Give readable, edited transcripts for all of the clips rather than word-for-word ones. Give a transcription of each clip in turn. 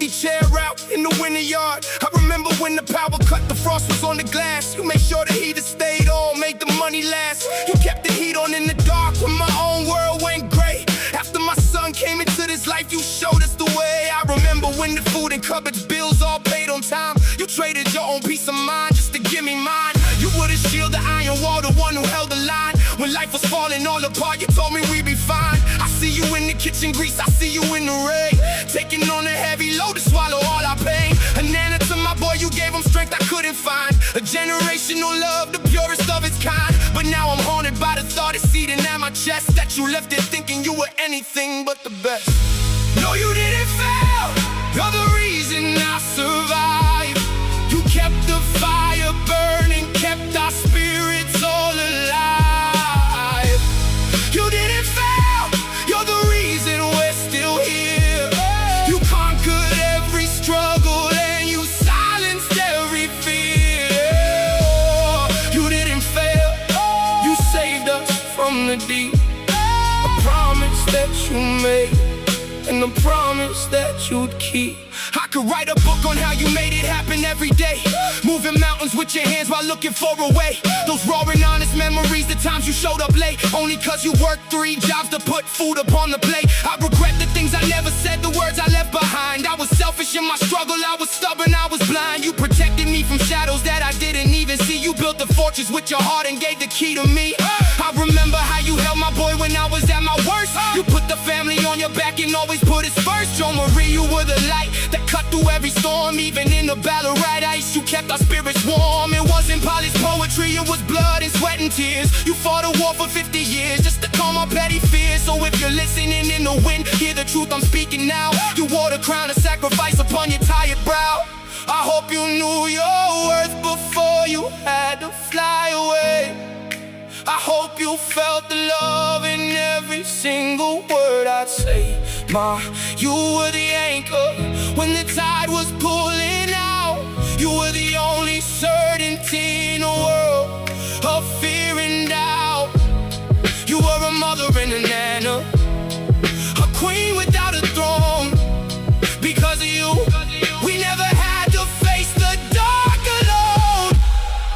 empty chair out in the winter yard. I remember when the power cut, the frost was on the glass. You made sure the heater stayed on, made the money last. You kept the heat on in the dark when my own world went gray. After my son came into this life, you showed us the way. I remember when the food and cupboards bills all paid on time. You traded your own peace of mind just to give me mine. You were the shield, the iron wall, the one who held the line. When life was falling all apart, you told me we'd be fine. I see you in the kitchen grease, I see you in the rain, taking on a heavy load to swallow all our pain. A nana to my boy, you gave him strength I couldn't find. A generational love, the purest of its kind. But now I'm haunted by the thought it's eating at my chest, that you left it thinking you were anything but the best. No, you didn't fail, you're the reason I survived. You kept the fire burning, kept our spirits all alive. You didn't fail, you're the reason we're still here. You conquered every struggle and you silenced every fear. You didn't fail, you saved us from the deep. A promise that you made, and the promise that you'd keep. I could write a book on how you made it happen every day, moving mountains with your hands while looking for a way. Those raw and honest memories, the times you showed up late, only cause you worked 3 jobs to put food upon the plate. I regret the things I never said, the words I left behind. I was selfish in my struggle, I was stubborn, I was blind. You protected me from shadows that I didn't even see. You built the fortress with your heart and gave the key to me. I remember how you held my boy when I was at my worst. You put the family on your back and always put us first. Joan, you were the light that cut through every storm. Even in the battle rat ice, you kept our spirits warm. It wasn't polished poetry, it was blood and sweat and tears. You fought a war for 50 years just to calm our petty fears. So if you're listening in the wind, hear the truth I'm speaking now. You wore the crown of sacrifice upon your tired brow. I hope you knew your worth before you had to fly away. I hope you felt the love in every single word I'd say. Ma, you were the anchor when the tide was pulling out. You were the only certainty in a world of fear and doubt. You were a mother and a nana, a queen without a throne. Because of you, we never had to face the dark alone.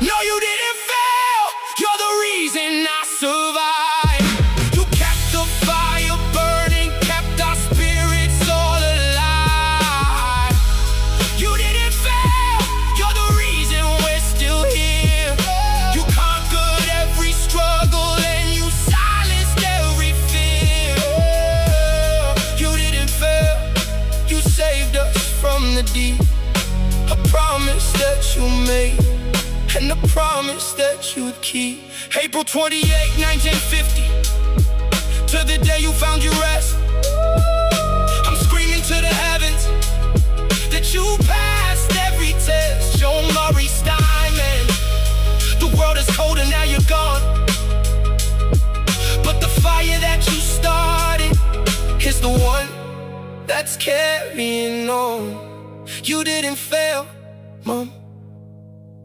No, you didn't fail, you're the reason I survived. You kept the fire burning, kept our spirits all alive. You didn't fail, you're the reason we're still here. You conquered every struggle and you silenced every fear. You didn't fail, you saved us from the deep. A promise that you made, and the promise that you'd keep. April 28, 1950, to the day you found your rest. I'm screaming to the heavens that you passed every test. Joan Steinman, the world is cold and now you're gone, but the fire that you started is the one that's carrying on. You didn't fail, Mom,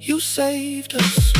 you saved us.